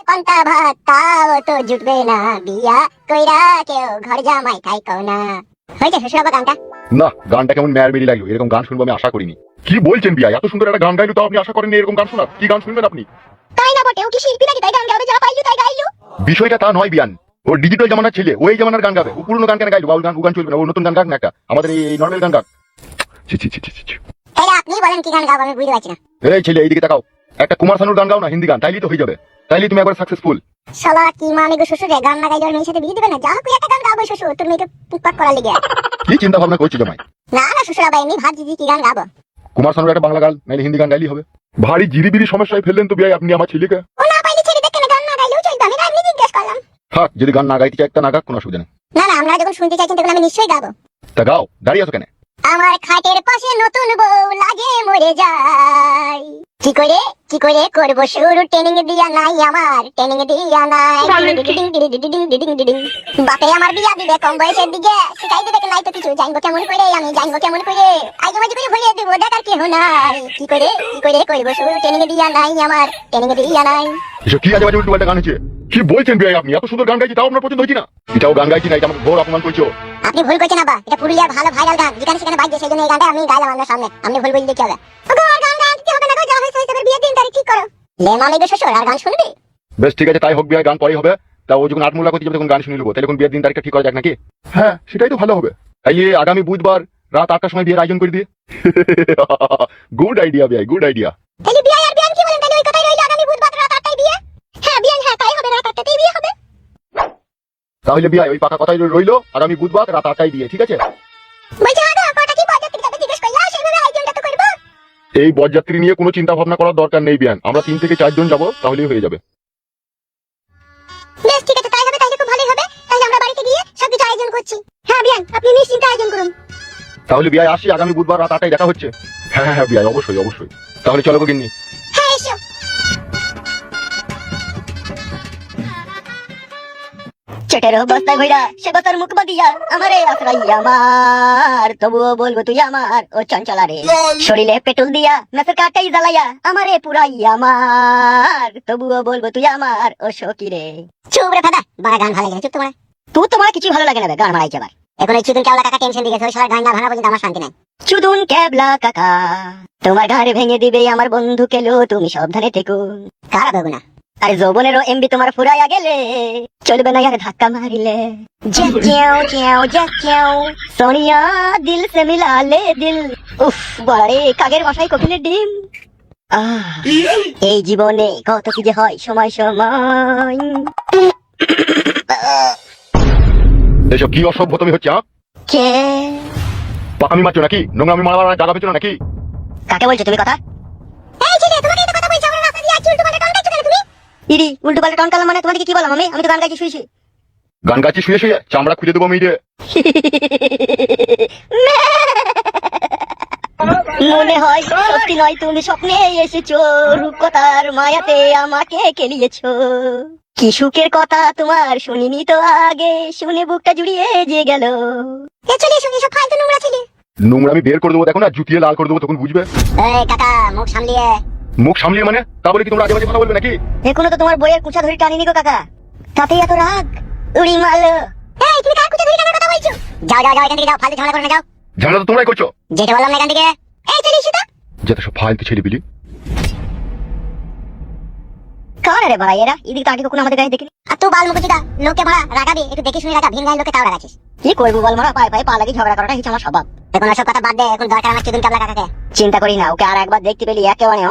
পান্তা ভাত তাও তো জুটবে না, বিয়া কইরা কেউ ঘর জামাই খাইতো না। হয়েছে শ্বশুর আব্বা গানটা? না, গানটা কেমন ম্যার মেরি লাগলো। এরকম গান শুনবো আমি আশা করিনি। কি বলছেন বিয়া, এত সুন্দর একটা গান গাইলো তাও আপনি আশা করেননি এরকম গান শোনার? কি গান শুনবেন আপনি? তাই না বটে, ও কি শিল্পী নাকি তাই গান গাবে? যা পাইলু তাই গাইলু। বিষয়টা তা নয় বিয়ান, ও ডিজিটাল জামানার ছেলে, ওই জামানার গান গাবে। ও পুরনো গান কেন গাইলো? বাউল গান ও গান চলবে না, ও নতুন গান গাক না একটা, আমাদের এই নর্মাল গান গাক। ছি ছি ছি ছি ছি। তাহলে আপনি বলেন কি গান গাবো, আমি বুঝতে পারছি না। এই ছেলে এইদিকে তাকাও, একটা কুমার শানুর গান গাও না, হিন্দি গান, তাইলেই তো হয়ে যাবে। তাইলেই তুমি একবার সাকসেসফুল। শালা কি মানে গো শ্বশুর রে, গান না গাইলে ওর মেয়ের সাথে বিয়ে দিবে না? যা তুই একটা গান গাবো শ্বশুর, তোর মেয়েকে পুটপাট করার লেগে। কি চিন্তা ভাবনা করছো জামাই? না না শ্বশুর আব্বা, এমনি ভাবছি যে কি গান গাবো। কুমার শানুর একটা বাংলা গান নাইলে হিন্দি গান গাইলেই হবে। ভারী জিরিবিরি সমস্যায় ফেললেন তো বিয়াই আপনি আমার ছেলেকে। ও না পাইলে ছেড়ে দেখে গান না গাইলেও চলবে, আমি এমনি জিজ্ঞেস করলাম। থাক, যদি গান না গাইতে চাই একটা না গাক, কোনো অসুবিধা নেই। না না, আপনারা যখন শুনতে চাইছেন তখন আমি নিশ্চয়ই গাবো। তা গাও, দাঁড়িয়ে আছো কেন? আমার খাটের পাশে নতুন বউ লাগে মরে যায়, কি করে করবো শুরু, ট্রেনিং দিয়া নাই আমার, ট্রেনিং দিয়া নাই। বাপে আমার বিয়া দিবে কম বয়সের দিকে, শিখাই দিবে নাই তো কিছু, জানবো কেমন করে, আমি জানবো কেমন করে, আগে মাঝে করে ভুলিয়ে দেবো, দেখার কেহ নাই। কি করে করবো শুরু, ট্রেনিং দিয়া নাই আমার, ট্রেনিং দিয়া নাই। এসব কি আজে বাজে উল্টো পাল্টা গান হচ্ছে? কি বলছেন বিয়াই আপনি? এত সুন্দর গান গাইছি তাও আপনার পছন্দ হয়েছে না? এটাও গান গাইছি না, এটা আমাকে ঘোর অপমান করছো। আপনি ভুল করছেন আব্বা, এটা পুরুলিয়ার ভালো ভাইরাল গান, যেখানে সেখানে বাজছে, সেই জন্য এই গানটা আমি গাইলাম আপনার সামনে। আপনি ভুল বুঝলে কি হবে? ওগো আর গান গাইতে হবে না গো, যা হয়েছে হয়েছে, বিয়ের দিন তারিখ ঠিক করো। লে মামি গো শ্বশুর, আর গান শুনবি? বেশ ঠিক আছে, তাই হোক বিয়াই, গান পরেই হবে। তা ও যখন আটমূলা করতে যাবে তখন গান শুনে নেবো, তাহলে এখন বিয়ের দিন তারিখটা ঠিক করা যাক নাকি? হ্যাঁ, সেটাই তো ভালো হবে। তাইলে আগামী বুধবার রাত 8টার সময় বিয়ের আয়োজন করে দিয়ে। গুড আইডিয়া বিয়াই, গুড আইডিয়া। তাহলে বিয়ে আর বিয়ান কি বলেন? তাহলে ওই কথাই রইলো, আগামী বুধবার রাত 8টায় বিয়ে। হ্যাঁ বিয়ান, হ্যাঁ তাই হবে, রাত 8টাতেই বিয়ে হবে। তাহলে বিয়াই ওই পাকা কথাই রইলো, আগামী বুধবার রাত 8টায় বিয়ে, ঠিক আছে? বলছি আগা কটা কি বরযাত্রী যাবে জিজ্ঞেস করলা, সেইভাবে আয়োজনটা তো করব। এই বরযাত্রী নিয়ে কোনো চিন্তা ভাবনা করার দরকার নেই বিয়ান, আমরা 3 থেকে 4 জন যাবো, তাহলেই হয়ে যাবে। বেশ ঠিক আছে, তাই হবে, তাহলে খুব ভালোই হবে। তাহলে আমরা বাড়িতে গিয়ে সবকিছু আয়োজন করছি। হ্যাঁ বিয়ান, আপনি নিশ্চিন্তে আয়োজন করুন। তাহলে বিয়াই আসি, আগামী বুধবার রাত 8টায় দেখা হচ্ছে। হ্যাঁ হ্যাঁ বিয়াই, অবশ্যই অবশ্যই। তাহলে চলো গো গিন্নি। হ্যাঁ এসো। চটেরো বস্তায় ভইরা সে বস্তার মুখ বাদিয়া আমারে আশ্রয় আমার, তবুও বলবো তুই আমার ও চঞ্চলা রে। শরীরে পেট্রোল দিয়া নাচের কাটাই জ্বালাইয়া আমারে পুরাই আমার, তবুও বলবো তুই আমার ও সখী রে। চুপ রে দাদা, বাড়া গান ভালো লাগে, চুপ তোমার। তোমার কিছু ভালো লাগে না, গান মারাইছে আবার। এখন এই চুদুন কেবলা কাকা টেনশন দিয়েছে, ওই সবার গান না ভাঙা পর্যন্ত আমার শান্তি নাই। চুদুন কেবলা কাকা তোমার ঘাড় ভেঙে দিবে আমার বন্ধু কেলো, তুমি সাবধানে থেকো। কারা দেবো না? আরে যৌবনেরও এমবি তোমার ফুরাইয়া গেলে চলবে না আর ধাক্কা মারিলে। সোনিয়া দিল সে মিলা লে দিল। উফ বাড়ে কাগের মশাই কোকিলের ডিম। এই জীবনে কত কি যে হয় সময় সময়। এসব কি অসভ্যতমি হচ্ছে? কে পাকামি মারছো নাকি? নোংরামি মারার জায়গা পেছো নাকি? কাকে বলছো তুমি কথা? এই ছেলে, তোমাকে তো কথা বলছি, আমরা রাস্তা দিয়ে আছি, উল্টো পাল্টা টন গাইছো কেন তুমি? ইরি উল্টো পাল্টা টন কালাম মানে তোমাকে কি বললাম? আমি তো গান গাইছি শুয়েছি। গান গাইছি শুয়ে শুয়ে, চামড়া খুলে দেবো মেয়েটে। মনে হয় সত্যি নয়, তুমি স্বপ্নে এসেছো, রূপকথার মায়াতে আমাকে খেলিয়েছো। কি সুখের কথা তোমার শুনিনি তো আগে, শুনে বুকটা জুড়িয়ে যে গেল। সব ফালতু নোংরা ছেলে। নোংরামি বের করে দেবো, দেখো না, জুতিয়ে লাল করে দেবো, তখন বুঝবে। এই কাকা মুখ সামলিয়ে। মুখ সামলিয়ে মানে? তা বলে কি তোমরা আজে বাজে কথা বলবে নাকি? এখনো তো তোমার বইয়ের কুচা ধরে টানিনি গো কাকা, তাতেই এত রাগ। উড়ি মালো। এই তুমি কার কুচা ধরে টানার কথা বলছো? যাও যাও যাও, এখান থেকে যাও, ফালতু ঝামেলা করো না, যাও। ঝামেলা তো তোমরাই করছো। যেতে বললাম না এখান থেকে। এই চলে এসো তো। যেতে সব ফালতু ছেলে বিলি। কার রে ভাই এরা? এদিকে তো আগে কখনো আমাদের গায়ে দেখিনি। আর তুই বাল মুকুচিদা, লোকে মারা রাগাবি, একটু দেখে শুনে রাগা, ভিন গায়ে লোকে তাও রাগাছিস। কি করবো বল, মারা পায়ে পায়ে পা লাগি ঝগড়া করাটা হচ্ছে আমার স্বভাব। এখন ওসব কথা বাদ দে, এখন দরকার আমার চুদুন কাবলা কাকাকে। চিন্তা করি না, ওকে আর একবার দেখতে পেলি একেবারে